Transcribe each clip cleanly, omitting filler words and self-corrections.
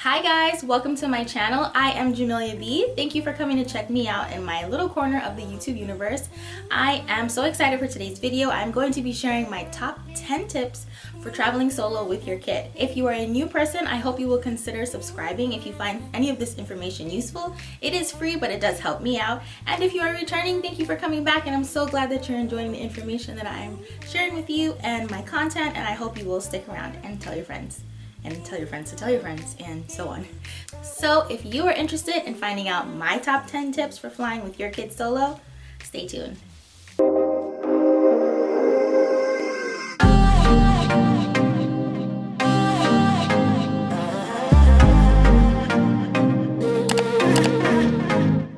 Hi guys, welcome to my channel. I am Jamillia B. Thank you for coming to check me out in my little corner of the YouTube universe. I am so excited for today's video. I'm going to be sharing my top 10 tips for traveling solo with your kid. If you are a new person, I hope you will consider subscribing if you find any of this information useful. It is free, but it does help me out. And if you are returning, thank you for coming back, and I'm so glad that you're enjoying the information that I'm sharing with you and my content, and I hope you will stick around and tell your friends. And tell your friends to tell your friends, and so on. So if you are interested in finding out my top 10 tips for flying with your kids solo, stay tuned.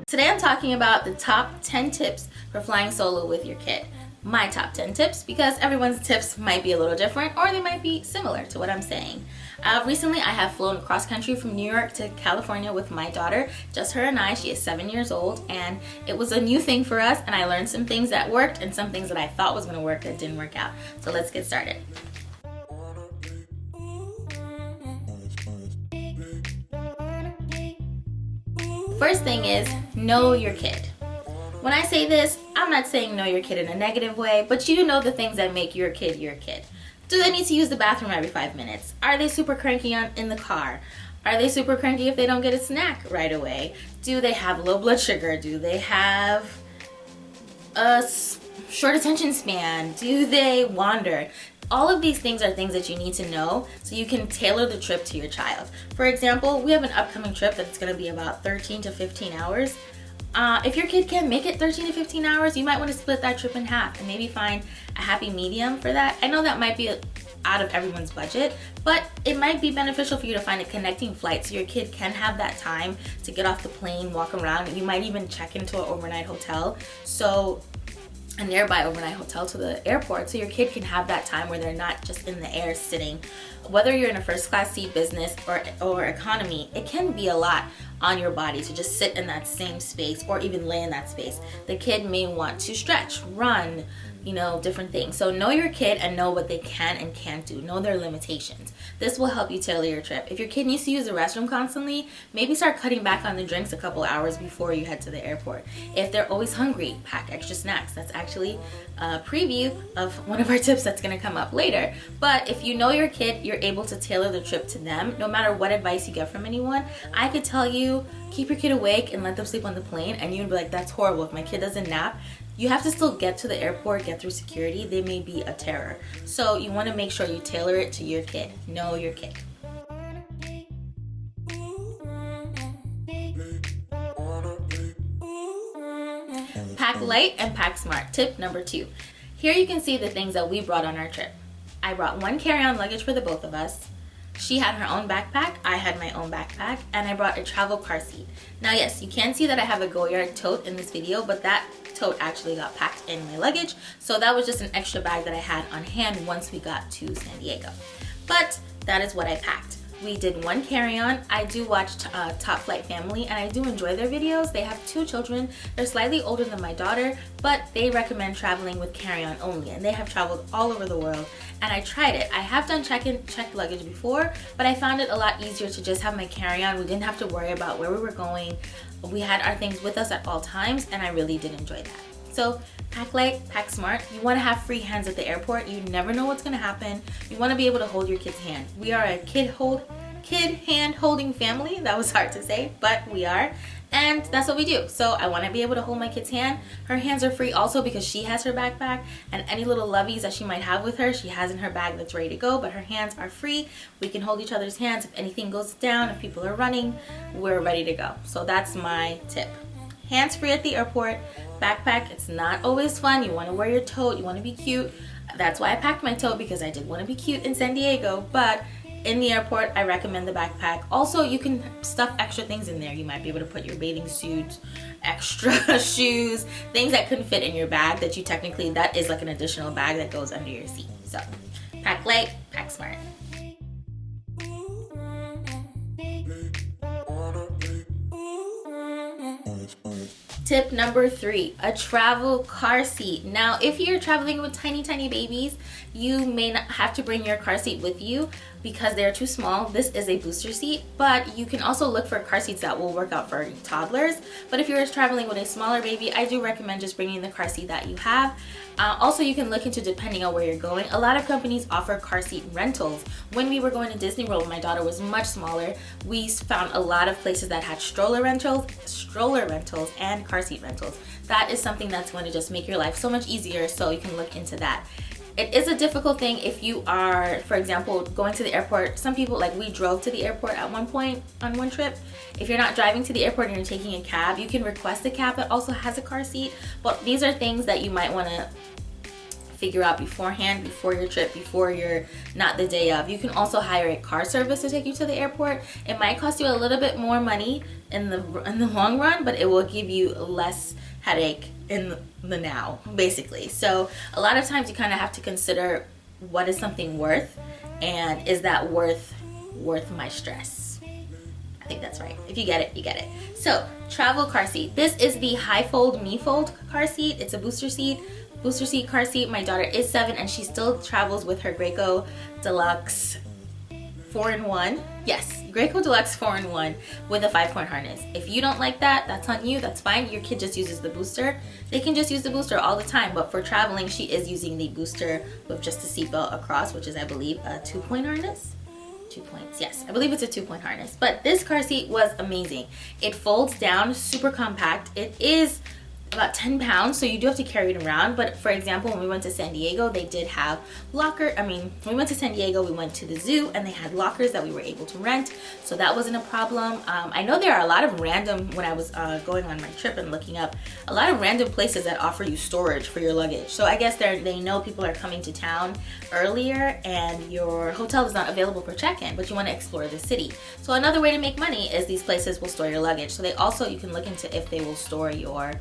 Today I'm talking about the top 10 tips for flying solo with your kid. My top 10 tips, because everyone's tips might be a little different or they might be similar to what I'm saying. Recently I have flown cross country from New York to California with my daughter, just her and I. She is 7 years old, and it was a new thing for us, and I learned some things that worked and some things that I thought was going to work that didn't work out. So let's get started. First thing is, know your kid. When I say this, I'm not saying know your kid in a negative way, but you know the things that make your kid your kid. Do they need to use the bathroom every 5 minutes? Are they super cranky in the car? Are they super cranky if they don't get a snack right away? Do they have low blood sugar? Do they have a short attention span? Do they wander? All of these things are things that you need to know so you can tailor the trip to your child. For example, we have an upcoming trip that's going to be about 13 to 15 hours. If your kid can't make it 13 to 15 hours, you might want to split that trip in half and maybe find a happy medium for that. I know that might be out of everyone's budget, but it might be beneficial for you to find a connecting flight so your kid can have that time to get off the plane, walk around. You might even check into an overnight hotel, a nearby overnight hotel to the airport, so your kid can have that time where they're not just in the air sitting. Whether you're in a first class seat, business, or economy, it can be a lot on your body to just sit in that same space or even lay in that space. The kid may want to stretch, run, different things. So know your kid and know what they can and can't do. Know their limitations. This will help you tailor your trip. If your kid needs to use the restroom constantly, maybe start cutting back on the drinks a couple hours before you head to the airport. If they're always hungry, pack extra snacks. That's actually a preview of one of our tips that's going to come up later. But if you know your kid, you're able to tailor the trip to them. No matter what advice you get from anyone, I could tell you, keep your kid awake and let them sleep on the plane, and you'd be like, that's horrible. If my kid doesn't nap, you have to still get to the airport, get through security. They may be a terror. So you want to make sure you tailor it to your kid. Know your kid. Pack light and pack smart. Tip number 2. Here you can see the things that we brought on our trip. I brought one carry-on luggage for the both of us. She had her own backpack, I had my own backpack, and I brought a travel car seat. Now yes, you can see that I have a Go-Yard tote in this video, but that tote actually got packed in my luggage, so that was just an extra bag that I had on hand once we got to San Diego. But that is what I packed. We did one carry-on. I do watch Top Flight Family, and I do enjoy their videos. They have 2 children. They're slightly older than my daughter, but they recommend traveling with carry-on only, and they have traveled all over the world, and I tried it. I have done checked luggage before, but I found it a lot easier to just have my carry-on. We didn't have to worry about where we were going. We had our things with us at all times, and I really did enjoy that. So pack light, pack smart. You want to have free hands at the airport. You never know what's going to happen. You want to be able to hold your kid's hand. We are a kid hand holding family. That was hard to say, but we are. And that's what we do. So I want to be able to hold my kid's hand. Her hands are free also because she has her backpack, and any little loveys that she might have with her, she has in her bag that's ready to go, but her hands are free. We can hold each other's hands. If anything goes down, if people are running, we're ready to go. So that's my tip. Hands free at the airport. Backpack, it's not always fun. You want to wear your tote. You want to be cute. That's why I packed my tote, because I did want to be cute in San Diego, but in the airport, I recommend the backpack. Also, you can stuff extra things in there. You might be able to put your bathing suit, extra shoes, things that couldn't fit in your bag that is like an additional bag that goes under your seat. So, pack light, pack smart. Tip number 3, a travel car seat. Now, if you're traveling with tiny babies, you may not have to bring your car seat with you. because they're too small, this is a booster seat, but you can also look for car seats that will work out for toddlers. But if you're traveling with a smaller baby, I do recommend just bringing the car seat that you have. Also, you can look into, depending on where you're going, a lot of companies offer car seat rentals. When we were going to Disney World when my daughter was much smaller, we found a lot of places that had stroller rentals and car seat rentals. That is something that's going to just make your life so much easier, so you can look into that. It is a difficult thing if you are, for example, going to the airport. Some people, like we drove to the airport at one point on one trip. If you're not driving to the airport and you're taking a cab, you can request a cab that also has a car seat. But these are things that you might want to figure out beforehand, before your trip, before you're not the day of. You can also hire a car service to take you to the airport. It might cost you a little bit more money in the long run, but it will give you less headache in the now, basically. So a lot of times you kind of have to consider, what is something worth, and is that worth my stress? I think that's right. If you get it, you get it. So travel car seat. This is the high fold me fold car seat. It's a booster seat car seat. My daughter is 7 and she still travels with her Graco Deluxe 4-in-1. Yes, Graco Deluxe 4-in-1 with a 5-point harness. If you don't like that, that's on you. That's fine. Your kid just uses the booster. They can just use the booster all the time, but for traveling, she is using the booster with just a seatbelt across, which is, I believe, a 2-point harness. 2 points, yes, I believe it's a 2-point harness. But this car seat was amazing. It folds down, super compact. It is about 10 pounds, so you do have to carry it around. But for example, when we went to San Diego, they did have when we went to San Diego, we went to the zoo and they had lockers that we were able to rent, so that wasn't a problem. I know there are a lot of random, when I was going on my trip and looking up, a lot of random places that offer you storage for your luggage. So I guess they know people are coming to town earlier and your hotel is not available for check-in, but you want to explore the city. So another way to make money is these places will store your luggage. So you can look into if they will store your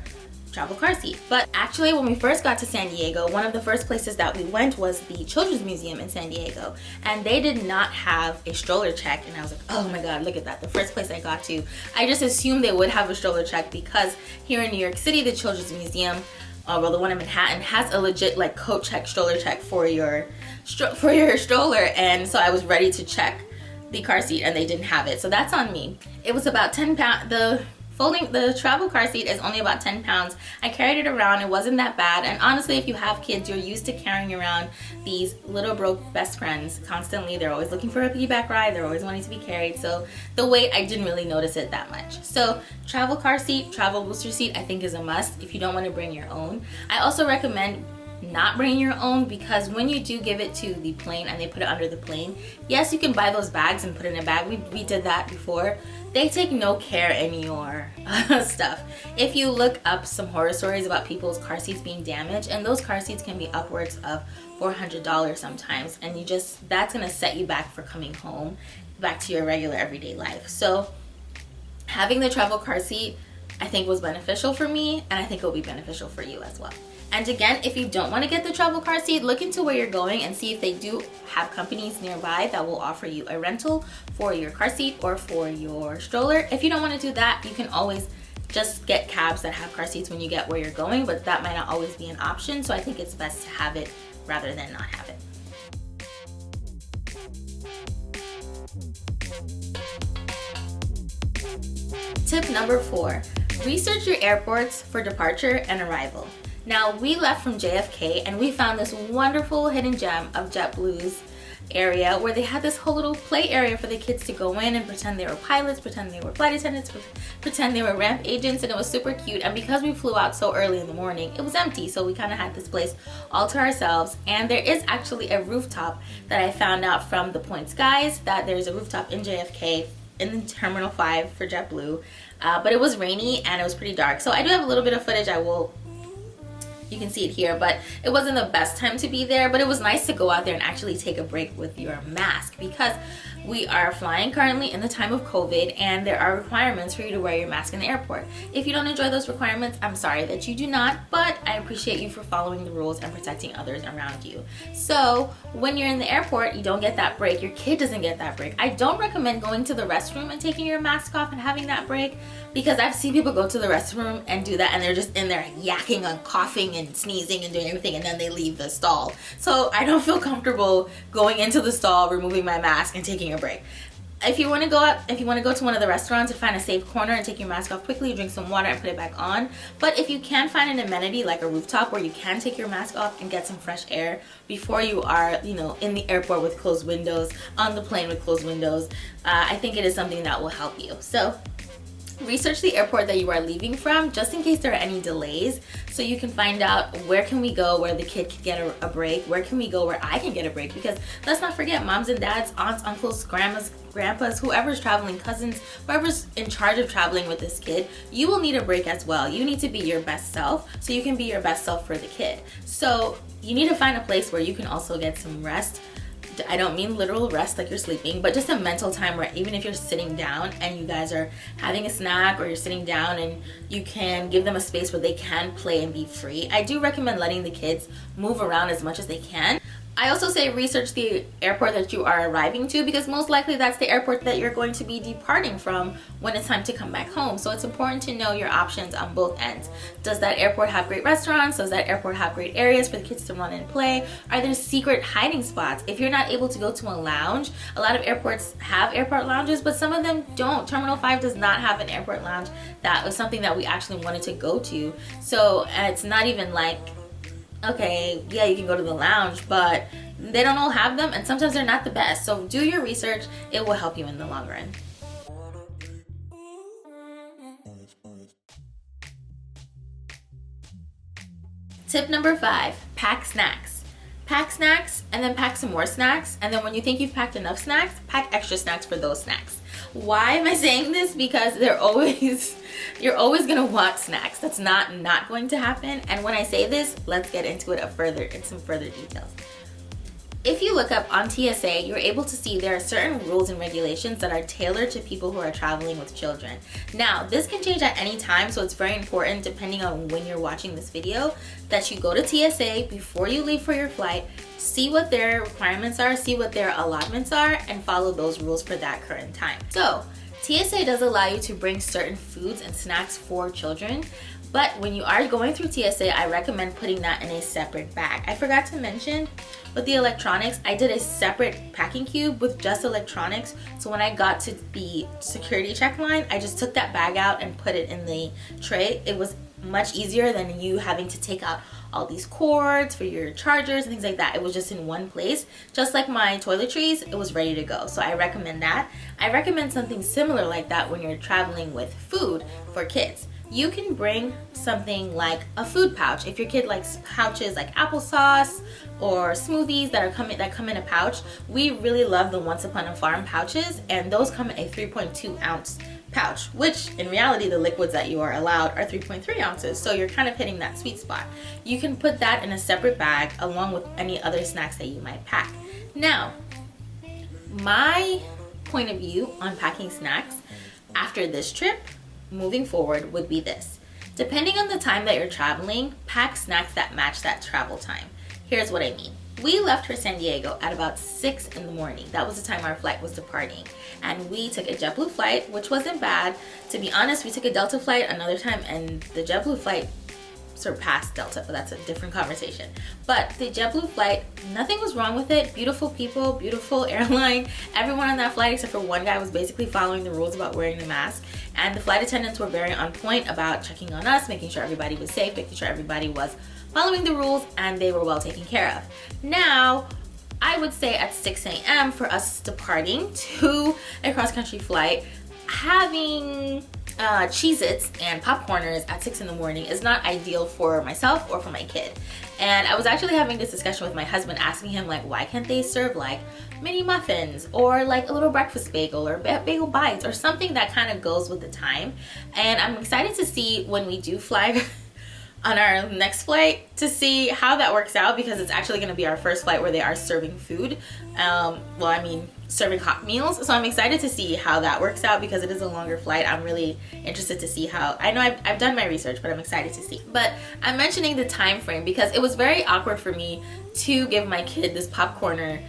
travel car seat. But actually, when we first got to San Diego, one of the first places that we went was the Children's Museum in San Diego, and they did not have a stroller check, and I was like, oh my god, look at that. The first place I got to, I just assumed they would have a stroller check, because here in New York City, the Children's Museum, well, the one in Manhattan, has a legit like coat check, stroller check for your stroller, and so I was ready to check the car seat and they didn't have it, so that's on me. It was about 10 pounds. The travel car seat is only about 10 pounds. I carried it around. It wasn't that bad. And honestly, if you have kids, you're used to carrying around these little broke best friends constantly. They're always looking for a piggyback ride. They're always wanting to be carried. So the weight, I didn't really notice it that much. So travel car seat, travel booster seat, I think is a must if you don't want to bring your own. I also recommend not bringing your own, because when you do give it to the plane and they put it under the plane, yes, you can buy those bags and put it in a bag. We did that before. They take no care in your stuff. If you look up some horror stories about people's car seats being damaged, and those car seats can be upwards of $400 sometimes, and that's gonna set you back for coming home, back to your regular everyday life. So having the travel car seat, I think, was beneficial for me, and I think it will be beneficial for you as well. And again, if you don't want to get the travel car seat, look into where you're going and see if they do have companies nearby that will offer you a rental for your car seat or for your stroller. If you don't want to do that, you can always just get cabs that have car seats when you get where you're going, but that might not always be an option. So I think it's best to have it rather than not have it. Tip number 4, research your airports for departure and arrival. Now, we left from JFK and we found this wonderful hidden gem of JetBlue's area where they had this whole little play area for the kids to go in and pretend they were pilots, pretend they were flight attendants, pretend they were ramp agents, and it was super cute. And because we flew out so early in the morning, it was empty, so we kind of had this place all to ourselves. And there is actually a rooftop that I found out from the Points guys, that there's a rooftop in JFK in Terminal 5 for JetBlue, but it was rainy and it was pretty dark. So I do have a little bit of footage. You can see it here, but it wasn't the best time to be there, but it was nice to go out there and actually take a break with your mask, because we are flying currently in the time of COVID and there are requirements for you to wear your mask in the airport. If you don't enjoy those requirements, I'm sorry that you do not, but I appreciate you for following the rules and protecting others around you. So when you're in the airport, you don't get that break. Your kid doesn't get that break. I don't recommend going to the restroom and taking your mask off and having that break, because I've seen people go to the restroom and do that and they're just in there yakking and coughing and sneezing and doing everything, and then they leave the stall. So I don't feel comfortable going into the stall, removing my mask, and taking a break. If you want to go to one of the restaurants and find a safe corner and take your mask off quickly, drink some water and put it back on. But if you can find an amenity like a rooftop where you can take your mask off and get some fresh air before you are, you know, in the airport with closed windows, on the plane with closed windows, I think it is something that will help you. So research the airport that you are leaving from, just in case there are any delays, so you can find out where can we go where the kid can get a break, where can we go where I can get a break, because let's not forget, moms and dads, aunts, uncles, grandmas, grandpas, whoever's traveling, cousins, whoever's in charge of traveling with this kid, you will need a break as well. You need to be your best self so you can be your best self for the kid. So you need to find a place where you can also get some rest. I don't mean literal rest like you're sleeping, but just a mental time where even if you're sitting down and you guys are having a snack, or you're sitting down and you can give them a space where they can play and be free. I do recommend letting the kids move around as much as they can. I also say research the airport that you are arriving to, because most likely that's the airport that you're going to be departing from when it's time to come back home. So it's important to know your options on both ends. Does that airport have great restaurants? Does that airport have great areas for the kids to run and play? Are there secret hiding spots? If you're not able to go to a lounge, a lot of airports have airport lounges, but some of them don't. Terminal 5 does not have an airport lounge. That was something that we actually wanted to go to. So it's not even like, okay, yeah, you can go to the lounge, but they don't all have them, and sometimes they're not the best. So do your research. It will help you in the long run. Tip number 5, pack snacks. Pack snacks and then pack some more snacks, and then when you think you've packed enough snacks, pack extra snacks for those snacks. Why am I saying this? Because you're always gonna want snacks. That's not going to happen. And when I say this, let's get into it in some further details. If you look up on TSA, you're able to see there are certain rules and regulations that are tailored to people who are traveling with children. Now, this can change at any time, so it's very important, depending on when you're watching this video, that you go to TSA before you leave for your flight, see what their requirements are, see what their allotments are, and follow those rules for that current time. So, TSA does allow you to bring certain foods and snacks for children, but when you are going through TSA, I recommend putting that in a separate bag. I forgot to mention, with the electronics, I did a separate packing cube with just electronics, so when I got to the security check line, I just took that bag out and put it in the tray. It was much easier than you having to take out all these cords for your chargers and things like that. It was just in one place. Just like my toiletries, it was ready to go. So I recommend that. I recommend something similar like that when you're traveling with food for kids. You can bring something like a food pouch. If your kid likes pouches like applesauce or smoothies that come in a pouch, we really love the Once Upon a Farm pouches, and those come in a 3.2 ounce pouch, which in reality the liquids that you are allowed are 3.3 ounces, so you're kind of hitting that sweet spot. You can put that in a separate bag along with any other snacks that you might pack. Now, my point of view on packing snacks after this trip moving forward would be this. Depending on the time that you're traveling, pack snacks that match that travel time. Here's what I mean. We left for San Diego at about 6 in the morning. That was the time our flight was departing. And we took a JetBlue flight, which wasn't bad. To be honest, we took a Delta flight another time, and the JetBlue flight surpassed Delta, but that's a different conversation. But the JetBlue flight, nothing was wrong with it. Beautiful people, beautiful airline. Everyone on that flight except for one guy was basically following the rules about wearing the mask. And the flight attendants were very on point about checking on us, making sure everybody was safe, making sure everybody was following the rules, and they were well taken care of. Now, I would say at 6 a.m. for us departing to a cross-country flight, having Cheez-Its and popcorners at 6 in the morning is not ideal for myself or for my kid. And I was actually having this discussion with my husband, asking him, like, why can't they serve like mini muffins or like a little breakfast bagel or bagel bites or something that kind of goes with the time. And I'm excited to see when we do fly on our next flight to see how that works out, because it's actually going to be our first flight where they are serving food. Serving hot meals. So I'm excited to see how that works out, because it is a longer flight. I'm really interested to see how. I know I've done my research, but I'm excited to see. But I'm mentioning the time frame because it was very awkward for me to give my kid this popcorner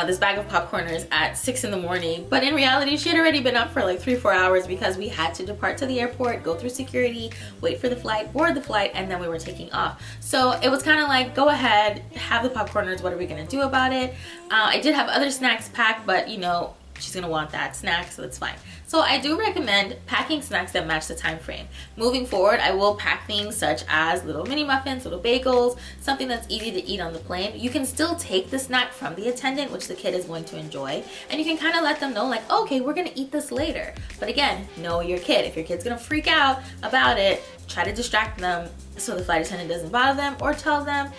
this bag of popcorners at 6 in the morning, but in reality she had already been up for like 3-4 hours because we had to depart to the airport, go through security, wait for the flight, board the flight, and then we were taking off. So it was kind of like, go ahead, have the popcorners, what are we gonna do about it? I did have other snacks packed, but you know, she's gonna want that snack, so that's fine. So I do recommend packing snacks that match the time frame. Moving forward, I will pack things such as little mini muffins, little bagels, something that's easy to eat on the plane. You can still take the snack from the attendant, which the kid is going to enjoy, and you can kind of let them know like, okay, we're gonna eat this later. But again, know your kid. If your kid's gonna freak out about it, try to distract them so the flight attendant doesn't bother them, or tell them,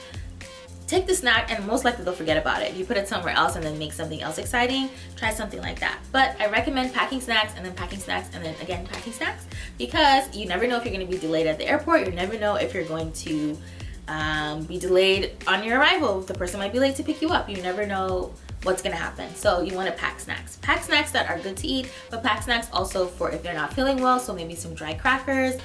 take the snack and most likely they'll forget about it. If you put it somewhere else and then make something else exciting, try something like that. But I recommend packing snacks and then packing snacks and then again packing snacks, because you never know if you're going to be delayed at the airport. You never know if you're going to be delayed on your arrival. The person might be late to pick you up. You never know what's gonna happen. So you want to pack snacks. Pack snacks that are good to eat, but pack snacks also for if they're not feeling well. So maybe some dry crackers,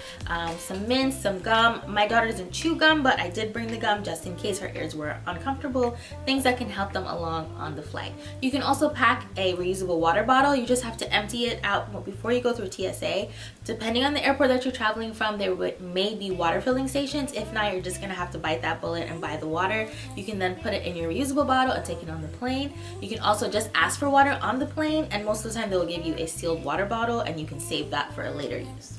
some mints, some gum. My daughter doesn't chew gum, but I did bring the gum just in case her ears were uncomfortable. Things that can help them along on the flight. You can also pack a reusable water bottle. You just have to empty it out before you go through TSA. Depending on the airport that you're traveling from, there may be water filling stations. If not, you're just gonna have to bite that bullet and buy the water. You can then put it in your reusable bottle and take it on the plane. You can also just ask for water on the plane, and most of the time they'll give you a sealed water bottle and you can save that for a later use.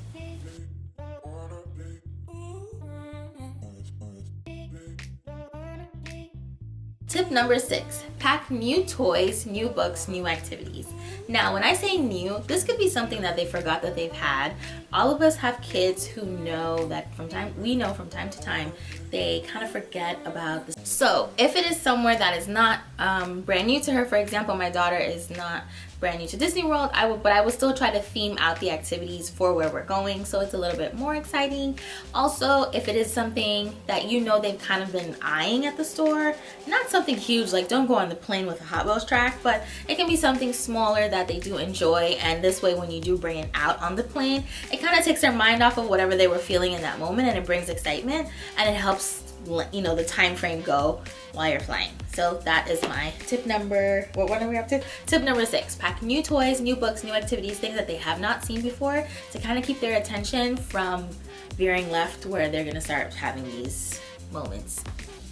Tip number 6, pack new toys, new books, new activities. Now, when I say new, this could be something that they forgot that they've had. All of us have kids who know that from time to time, they kind of forget about this. So if it is somewhere that is not brand new to her, for example, my daughter is not brand new to Disney World, but I will still try to theme out the activities for where we're going, so it's a little bit more exciting. Also, if it is something that you know they've kind of been eyeing at the store, not something huge, like don't go on the plane with a Hot Wheels track, but it can be something smaller that they do enjoy, and this way when you do bring it out on the plane, it kind of takes their mind off of whatever they were feeling in that moment, and it brings excitement, and it helps, you know, the time frame go while you're flying. So that is my tip number, what are we up to? Tip number 6, pack new toys, new books, new activities, things that they have not seen before, to kind of keep their attention from veering left where they're gonna start having these moments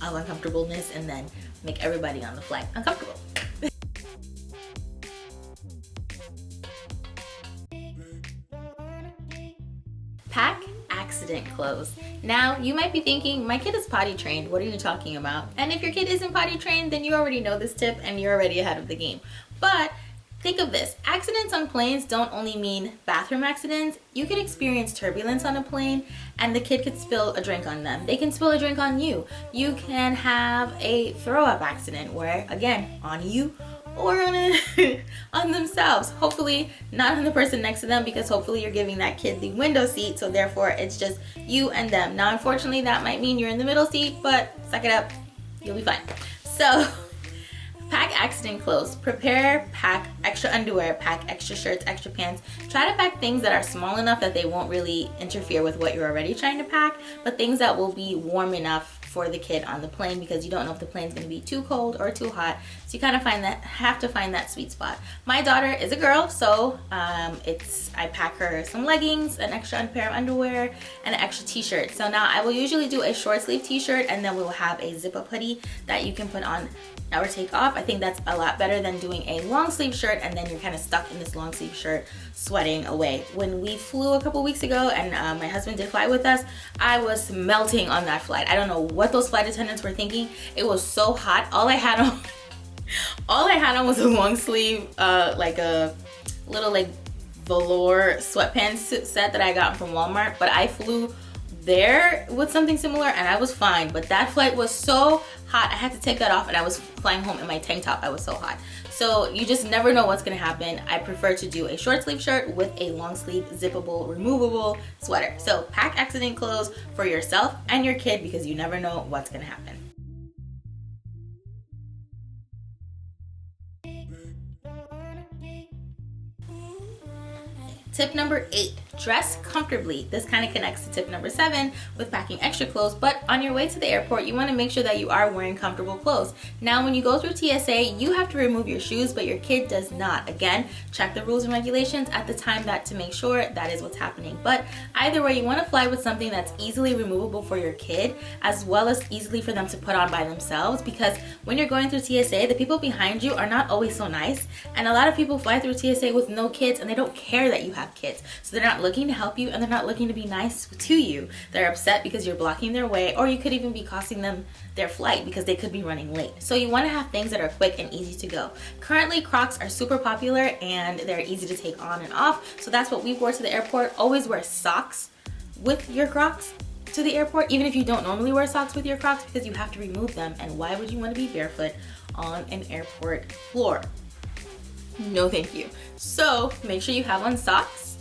of uncomfortableness and then make everybody on the flight uncomfortable. Pack accident clothes. Now, you might be thinking, my kid is potty trained, what are you talking about? And if your kid isn't potty trained, then you already know this tip and you're already ahead of the game. But think of this, accidents on planes don't only mean bathroom accidents. You could experience turbulence on a plane and the kid could spill a drink on them. They can spill a drink on you. You can have a throw up accident where, again, on you or on themselves. Hopefully not on the person next to them, because hopefully you're giving that kid the window seat, so therefore it's just you and them. Now unfortunately that might mean you're in the middle seat, but suck it up, you'll be fine. So pack accident clothes. Prepare, pack extra underwear, pack extra shirts, extra pants. Try to pack things that are small enough that they won't really interfere with what you're already trying to pack, but things that will be warm enough for the kid on the plane, because you don't know if the plane's going to be too cold or too hot. So you kind of have to find that sweet spot. My daughter is a girl, so I pack her some leggings, an extra pair of underwear, and an extra t-shirt. So now I will usually do a short sleeve t-shirt, and then we will have a zip up hoodie that you can put on or take off. I think that's a lot better than doing a long sleeve shirt and then you're kind of stuck in this long sleeve shirt sweating away. When we flew a couple weeks ago and my husband did fly with us, I was melting on that flight. I don't know what those flight attendants were thinking. It was so hot. All I had on was a long sleeve, like a little like velour sweatpants set that I got from Walmart, but I flew there with something similar and I was fine. But that flight was so hot, I had to take that off, and I was flying home in my tank top. I was so hot. So you just never know what's gonna happen. I prefer to do a short sleeve shirt with a long sleeve zippable removable sweater. So pack accident clothes for yourself and your kid, because you never know what's gonna happen. Tip number 8, Dress comfortably. This kind of connects to tip number 7 with packing extra clothes, but on your way to the airport, you want to make sure that you are wearing comfortable clothes. Now, when you go through TSA, you have to remove your shoes, but your kid does not. Again, check the rules and regulations at the time that to make sure that is what's happening. But either way, you want to fly with something that's easily removable for your kid, as well as easily for them to put on by themselves, because when you're going through TSA, the people behind you are not always so nice, and a lot of people fly through TSA with no kids, and they don't care that you have kids. So they're not looking to help you, and they're not looking to be nice to you. They're upset because you're blocking their way, or you could even be costing them their flight because they could be running late. So you want to have things that are quick and easy to go. Currently, Crocs are super popular and they're easy to take on and off. So that's what we wore to the airport. Always wear socks with your Crocs to the airport, even if you don't normally wear socks with your Crocs, because you have to remove them. And why would you want to be barefoot on an airport floor? No thank you. So make sure you have on socks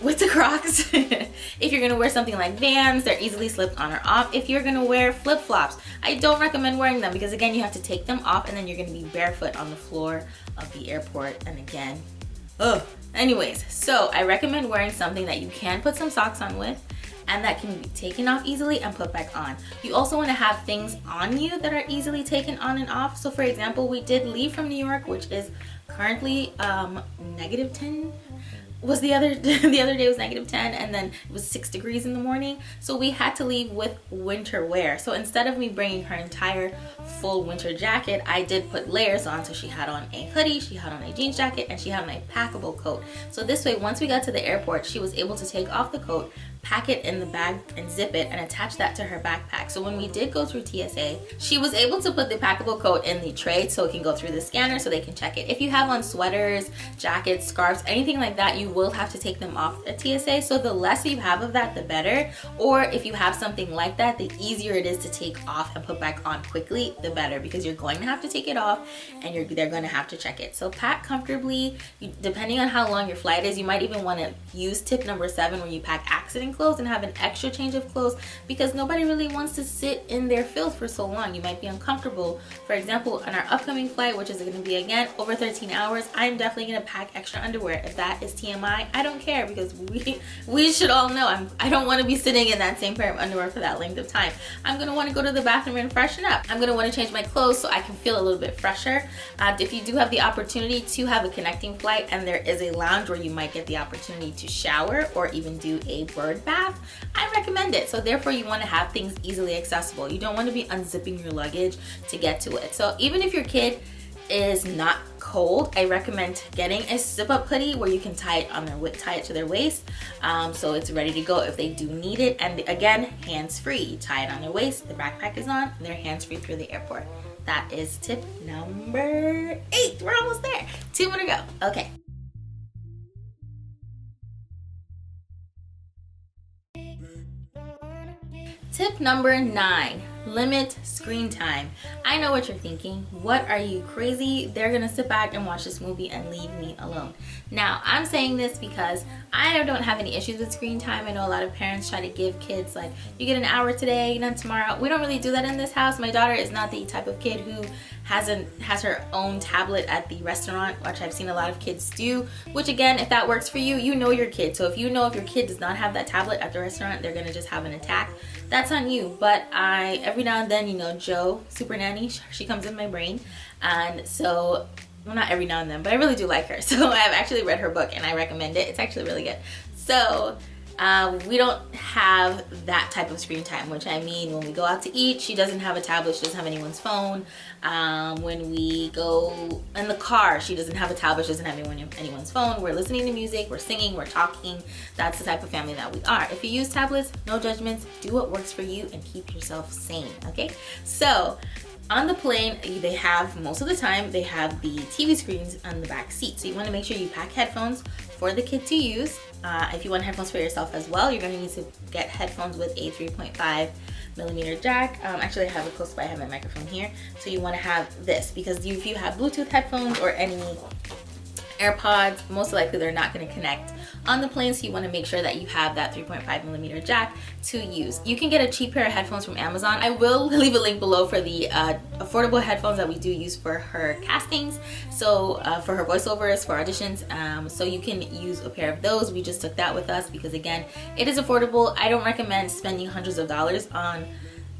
with the Crocs. If you're gonna wear something like Vans, they're easily slipped on or off. If you're gonna wear flip-flops, I don't recommend wearing them because again, you have to take them off and then you're gonna be barefoot on the floor of the airport. And again, anyways, so I recommend wearing something that you can put some socks on with and that can be taken off easily and put back on. You also want to have things on you that are easily taken on and off. So for example, we did leave from New York, which is currently -10 was the other day was -10, and then it was 6 degrees in the morning. So we had to leave with winter wear. So instead of me bringing her entire full winter jacket, I did put layers on. So she had on a hoodie, she had on a jeans jacket, and she had on a packable coat. So this way, once we got to the airport, she was able to take off the coat, pack it in the bag and zip it and attach that to her backpack. So when we did go through TSA, she was able to put the packable coat in the tray so it can go through the scanner so they can check it. If you have on sweaters, jackets, scarves, anything like that, you will have to take them off at TSA. So the less you have of that, the better. Or if you have something like that, the easier it is to take off and put back on quickly, the better, because you're going to have to take it off and they're going to have to check it. So pack comfortably. Depending on how long your flight is, you might even want to use tip number 7 where you pack accident clothes and have an extra change of clothes, because nobody really wants to sit in their filth for so long. You might be uncomfortable. For example, on our upcoming flight, which is going to be again over 13 hours, I'm definitely going to pack extra underwear. If that is TMI, I don't care, because we should all know I don't want to be sitting in that same pair of underwear for that length of time. I'm going to want to go to the bathroom and freshen up. I'm going to want to change my clothes so I can feel a little bit fresher. If you do have the opportunity to have a connecting flight and there is a lounge where you might get the opportunity to shower or even do a bird bath, I recommend it. So therefore, you want to have things easily accessible. You don't want to be unzipping your luggage to get to it. So even if your kid is not cold, I recommend getting a zip-up hoodie where you can tie it to their waist, so it's ready to go if they do need it. And again, hands-free. You tie it on their waist, the backpack is on, and they're hands-free through the airport. That is tip number 8. We're almost there. 2 more to go. Okay. Tip number 9, limit screen time. I know what you're thinking. What, are you crazy? They're gonna sit back and watch this movie and leave me alone. Now, I'm saying this because I don't have any issues with screen time. I know a lot of parents try to give kids like, you get an hour today, and then tomorrow. We don't really do that in this house. My daughter is not the type of kid who has her own tablet at the restaurant, which I've seen a lot of kids do, which again, if that works for you, you know your kid. So if you know if your kid does not have that tablet at the restaurant, they're gonna just have an attack. That's on you. But every now and then, you know, Joe, Super Nanny, she comes in my brain. And so, well, not every now and then, but I really do like her. So I've actually read her book and I recommend it. It's actually really good. So we don't have that type of screen time, which I mean, when we go out to eat, she doesn't have a tablet, she doesn't have anyone's phone. When we go in the car, she doesn't have a tablet, she doesn't have anyone's phone. We're listening to music, we're singing, we're talking. That's the type of family that we are. If you use tablets, no judgments, do what works for you and keep yourself sane, okay? So on the plane, they have, most of the time, they have the TV screens on the back seat. So you want to make sure you pack headphones for the kid to use. If you want headphones for yourself as well, you're going to need to get headphones with a 3.5mm jack. Actually, I have it close by. I have my microphone here. So you want to have this, because if you have Bluetooth headphones or any AirPods, most likely they're not going to connect on the plane, so you want to make sure that you have that 3.5mm jack to use. You can get a cheap pair of headphones from Amazon. I will leave a link below for the affordable headphones that we do use for her castings, so for her voiceovers, for auditions, so you can use a pair of those. We just took that with us because, again, it is affordable. I don't recommend spending hundreds of dollars on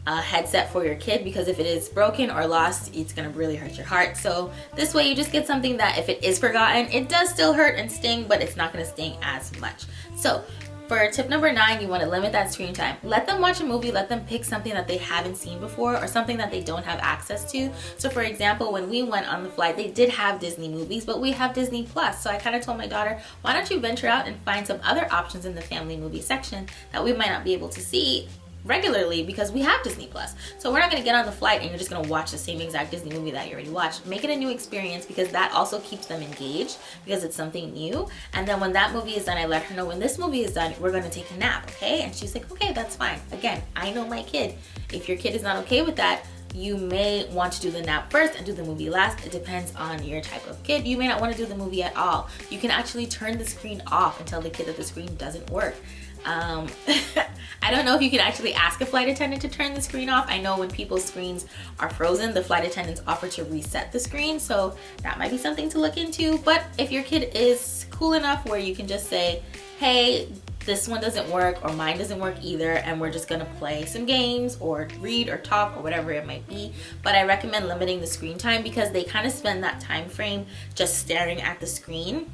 a headset for your kid, because if it is broken or lost, it's gonna really hurt your heart. So this way you just get something that if it is forgotten, it does still hurt and sting, but it's not gonna sting as much. So for tip number 9, you want to limit that screen time. Let them watch a movie, let them pick something that they haven't seen before or something that they don't have access to. So for example, when we went on the flight, they did have Disney movies, but we have Disney Plus. So I kind of told my daughter, why don't you venture out and find some other options in the family movie section that we might not be able to see regularly because we have Disney Plus. So we're not going to get on the flight and you're just going to watch the same exact Disney movie that you already watched. Make it a new experience, because that also keeps them engaged because it's something new. And then when that movie is done, I let her know, when this movie is done, we're going to take a nap, okay? And she's like, okay, that's fine. Again, I know my kid. If your kid is not okay with that, you may want to do the nap first and do the movie last. It depends on your type of kid. You may not want to do the movie at all. You can actually turn the screen off and tell the kid that the screen doesn't work. I don't know if you can actually ask a flight attendant to turn the screen off. I know when people's screens are frozen, the flight attendants offer to reset the screen, so that might be something to look into. But if your kid is cool enough where you can just say, hey, this one doesn't work or mine doesn't work either, and we're just gonna play some games or read or talk or whatever it might be. But I recommend limiting the screen time, because they kind of spend that time frame just staring at the screen,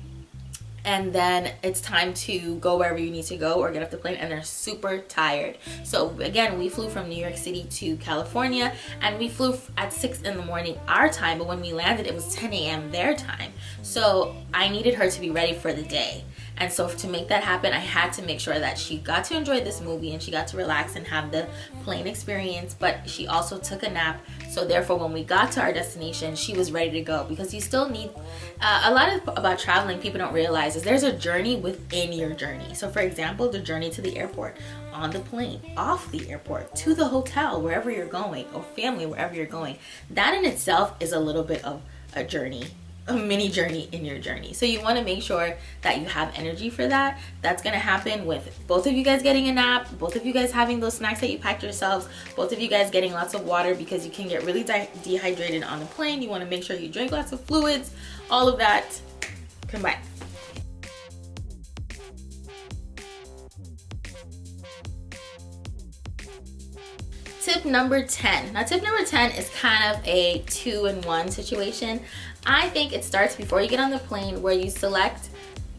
and then it's time to go wherever you need to go or get off the plane, and they're super tired. So again, we flew from New York City to California, and we flew at 6 in the morning our time, but when we landed it was 10 a.m. their time. So I needed her to be ready for the day. And so to make that happen, I had to make sure that she got to enjoy this movie and she got to relax and have the plane experience, but she also took a nap. So therefore, when we got to our destination, she was ready to go, because you still need, a lot about traveling people don't realize is there's a journey within your journey. So for example, the journey to the airport, on the plane, off the airport, to the hotel, wherever you're going, or family, wherever you're going. That in itself is a little bit of a journey, a mini journey in your journey. So you want to make sure that you have energy for that. That's going to happen with both of you guys getting a nap, both of you guys having those snacks that you packed yourselves, both of you guys getting lots of water, because you can get really dehydrated on the plane. You want to make sure you drink lots of fluids, all of that combined. Tip number 10. Now tip number 10 is kind of a 2-in-1 situation. I think it starts before you get on the plane, where you select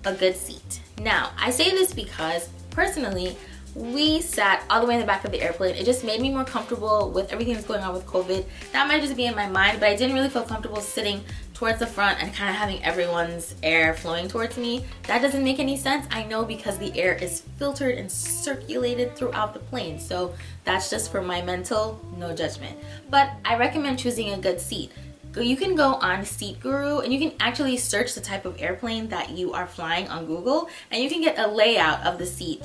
a good seat. Now, I say this because personally, we sat all the way in the back of the airplane. It just made me more comfortable with everything that's going on with COVID. That might just be in my mind, but I didn't really feel comfortable sitting towards the front and kind of having everyone's air flowing towards me. That doesn't make any sense. I know, because the air is filtered and circulated throughout the plane. So that's just for my mental, no judgment. But I recommend choosing a good seat. You can go on Seat Guru and you can actually search the type of airplane that you are flying on Google, and you can get a layout of the seat.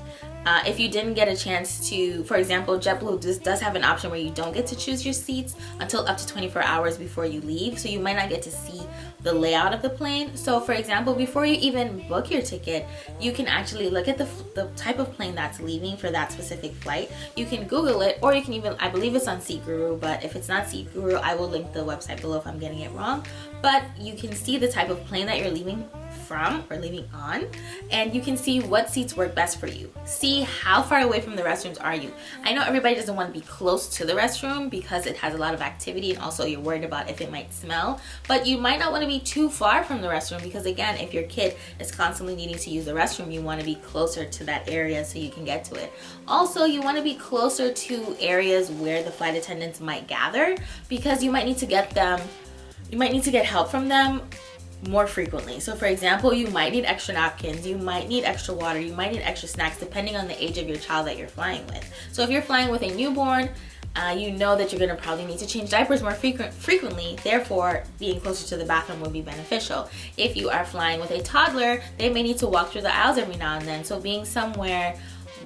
If you didn't get a chance to, for example, JetBlue does have an option where you don't get to choose your seats until up to 24 hours before you leave, so you might not get to see the layout of the plane. So for example, before you even book your ticket, you can actually look at the type of plane that's leaving for that specific flight. You can Google it, or you can even, I believe it's on Seat Guru, but if it's not Seat Guru, I will link the website below if I'm getting it wrong. But you can see the type of plane that you're leaving from or leaving on, and you can see what seats work best for you. See how far away from the restrooms are you. I know everybody doesn't want to be close to the restroom because it has a lot of activity, and also you're worried about if it might smell, but you might not want to be too far from the restroom, because again, if your kid is constantly needing to use the restroom, you want to be closer to that area so you can get to it. Also, you want to be closer to areas where the flight attendants might gather, because you might need to get help from them more frequently. So for example, you might need extra napkins, you might need extra water, you might need extra snacks, depending on the age of your child that you're flying with. So if you're flying with a newborn, you know that you're going to probably need to change diapers more frequently, therefore being closer to the bathroom will be beneficial. If you are flying with a toddler, they may need to walk through the aisles every now and then, so being somewhere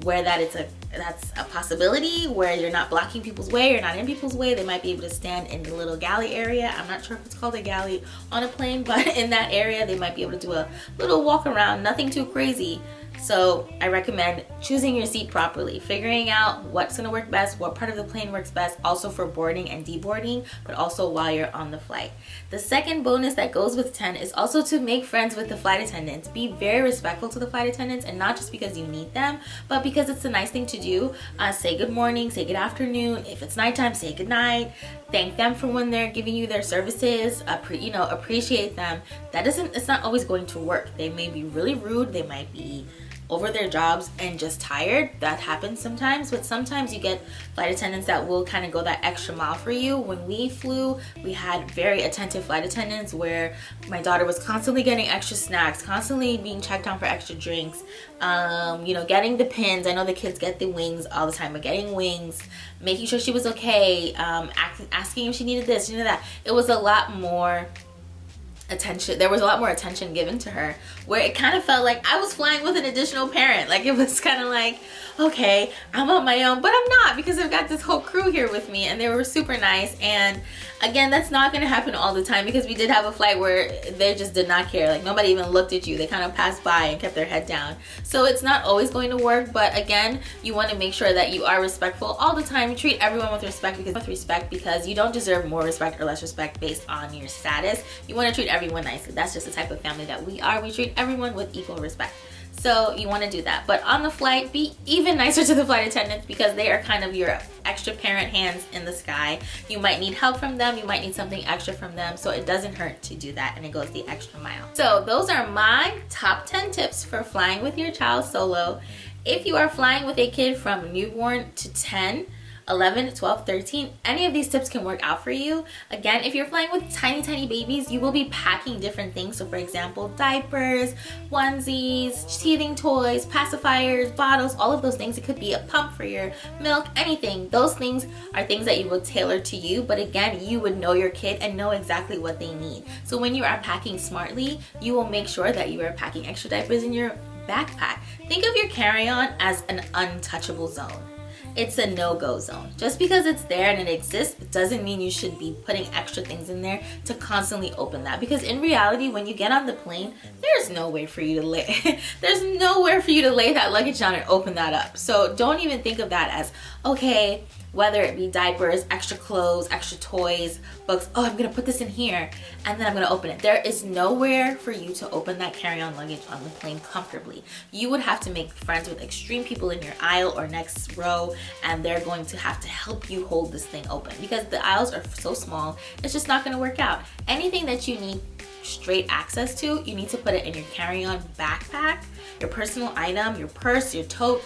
where that's a possibility, where you're not blocking people's way, you're not in people's way. They might be able to stand in the little galley area. I'm not sure if it's called a galley on a plane, but in that area they might be able to do a little walk around, nothing too crazy. So I recommend choosing your seat properly, figuring out what's gonna work best, what part of the plane works best, also for boarding and deboarding, but also while you're on the flight. The second bonus that goes with 10 is also to make friends with the flight attendants. Be very respectful to the flight attendants, and not just because you need them, but because it's a nice thing to do. Say good morning, say good afternoon. If it's nighttime, say good night. Thank them for when they're giving you their services. Appreciate them. It's not always going to work. They may be really rude. They might be over their jobs and just tired. That happens sometimes, but sometimes you get flight attendants that will kind of go that extra mile for you. When we flew, we had very attentive flight attendants where my daughter was constantly getting extra snacks, constantly being checked on for extra drinks, getting the pins. I know the kids get the wings all the time, but getting wings, making sure she was okay, asking if she needed this, she needed that. It was a lot more attention. There was a lot more attention given to her, where it kind of felt like I was flying with an additional parent. Like, it was kind of like, okay, I'm on my own, but I'm not, because I've got this whole crew here with me, and they were super nice. And again, that's not going to happen all the time, because we did have a flight where they just did not care. Like, nobody even looked at you. They kind of passed by and kept their head down. So it's not always going to work, but again, you want to make sure that you are respectful all the time. You treat everyone with respect, because you don't deserve more respect or less respect based on your status. You want to treat everyone nicely. That's just the type of family that we are. We treat everyone with equal respect. So you want to do that. But on the flight, be even nicer to the flight attendants, because they are kind of your extra parent hands in the sky. You might need help from them. You might need something extra from them. So it doesn't hurt to do that, and it goes the extra mile. So those are my top 10 tips for flying with your child solo. If you are flying with a kid from newborn to 10, 11, 12, 13, any of these tips can work out for you. Again, if you're flying with tiny babies, you will be packing different things. So for example, diapers, onesies, teething toys, pacifiers, bottles, all of those things. It could be a pump for your milk, anything. Those things are things that you will tailor to you, but again, you would know your kid and know exactly what they need. So when you are packing smartly, you will make sure that you are packing extra diapers in your backpack. Think of your carry-on as an untouchable zone. It's a no-go zone. Just because it's there and it exists, it doesn't mean you should be putting extra things in there to constantly open that. Because in reality, when you get on the plane, there's nowhere for you to lay. There's nowhere for you to lay that luggage down and open that up. So don't even think of that as, okay, whether it be diapers, extra clothes, extra toys, books, oh, I'm gonna put this in here and then I'm gonna open it. There is nowhere for you to open that carry-on luggage on the plane comfortably. You would have to make friends with extreme people in your aisle or next row, and they're going to have to help you hold this thing open, because the aisles are so small, it's just not gonna work out. Anything that you need straight access to, you need to put it in your carry-on backpack, your personal item, your purse, your tote.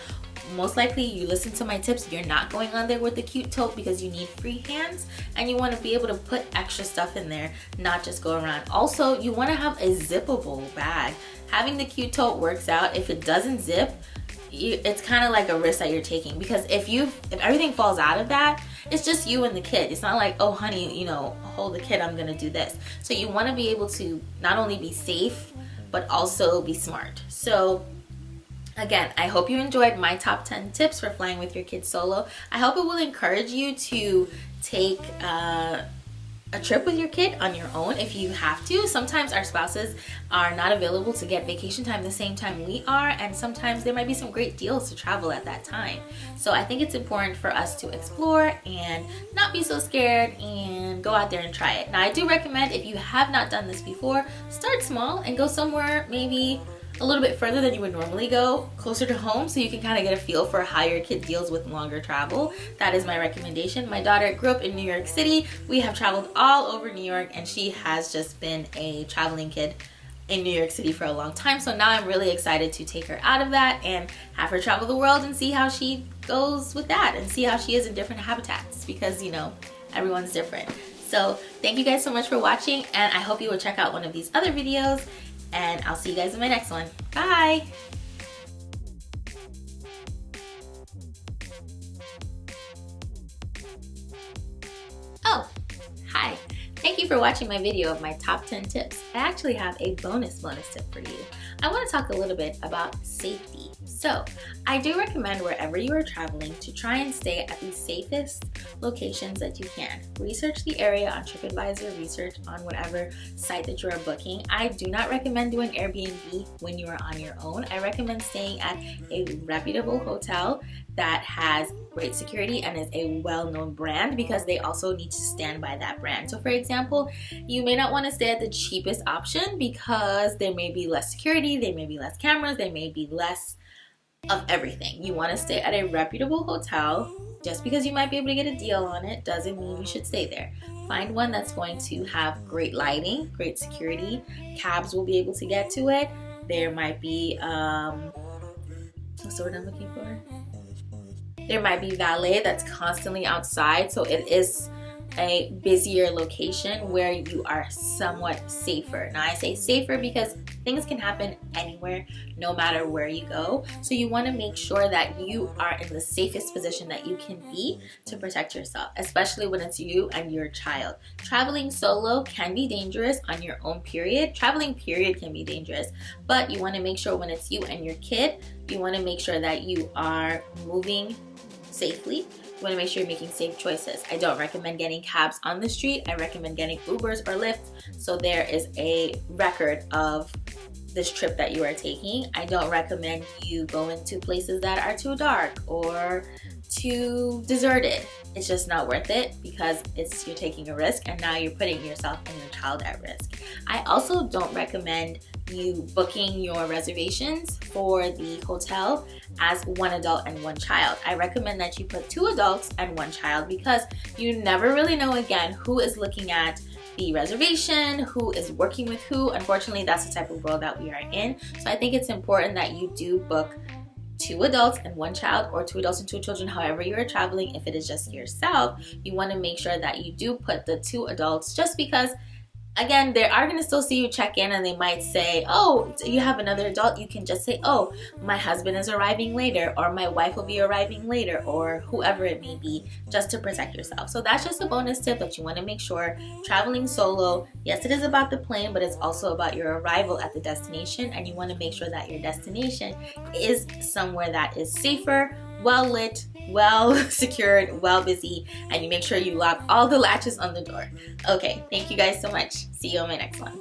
Most likely, you listen to my tips, you're not going on there with the cute tote, because you need free hands and you want to be able to put extra stuff in there, not just go around. Also, you want to have a zippable bag. Having the cute tote works out. If it doesn't zip, it's kind of like a risk that you're taking, because if everything falls out of that, it's just you and the kid. It's not like, oh honey, hold the kid, I'm gonna do this. So you want to be able to not only be safe but also be smart. So again, I hope you enjoyed my top 10 tips for flying with your kids solo. I hope it will encourage you to take a trip with your kid on your own if you have to. Sometimes our spouses are not available to get vacation time the same time we are, and sometimes there might be some great deals to travel at that time. So I think it's important for us to explore and not be so scared and go out there and try it. Now, I do recommend, if you have not done this before, start small and go somewhere maybe a little bit further than you would normally go, closer to home, so you can kind of get a feel for how your kid deals with longer travel. That is my recommendation. My daughter grew up in New York City. We have traveled all over New York, and she has just been a traveling kid in New York City for a long time. So now I'm really excited to take her out of that and have her travel the world and see how she goes with that, and see how she is in different habitats, because everyone's different. So thank you guys so much for watching, and I hope you will check out one of these other videos, and I'll see you guys in my next one. Bye! Oh, hi! Thank you for watching my video of my top 10 tips. I actually have a bonus tip for you. I want to talk a little bit about safety. So, I do recommend wherever you are traveling to try and stay at the safest locations that you can. Research the area on TripAdvisor, research on whatever site that you are booking. I do not recommend doing Airbnb when you are on your own. I recommend staying at a reputable hotel that has great security and is a well-known brand, because they also need to stand by that brand. So for example, you may not want to stay at the cheapest option because there may be less security, there may be less cameras, there may be less of everything. You want to stay at a reputable hotel. Just because you might be able to get a deal on it doesn't mean you should stay there. Find one that's going to have great lighting, great security. Cabs will be able to get to it. There might be what's the word I'm looking for? There might be valet that's constantly outside, so it is a busier location where you are somewhat safer. Now I say safer because things can happen anywhere, no matter where you go. So you want to make sure that you are in the safest position that you can be to protect yourself, especially when it's you and your child. Traveling solo can be dangerous on your own period. Traveling period can be dangerous, but you want to make sure when it's you and your kid, you want to make sure that you are moving safely. You want to make sure you're making safe choices. I don't recommend getting cabs on the street. I recommend getting Ubers or Lyfts, so there is a record of this trip that you are taking. I don't recommend you go into places that are too dark or too deserted. It's just not worth it, because you're taking a risk and now you're putting yourself and your child at risk. I also don't recommend you booking your reservations for the hotel as one adult and one child. I recommend that you put 2 adults and 1 child, because you never really know, again, who is looking at the reservation, who is working with who. Unfortunately, that's the type of world that we are in. So I think it's important that you do book 2 adults and 1 child, or 2 adults and 2 children, however you are traveling. If it is just yourself, you want to make sure that you do put the 2 adults, just because again, they are going to still see you check in and they might say, oh, you have another adult. You can just say, oh, my husband is arriving later, or my wife will be arriving later, or whoever it may be, just to protect yourself. So that's just a bonus tip that you want to make sure. Traveling solo, yes, it is about the plane, but it's also about your arrival at the destination, and you want to make sure that your destination is somewhere that is safer, well lit, well secured, well busy, and you make sure you lock all the latches on the door. Okay, thank you guys so much. See you on my next one.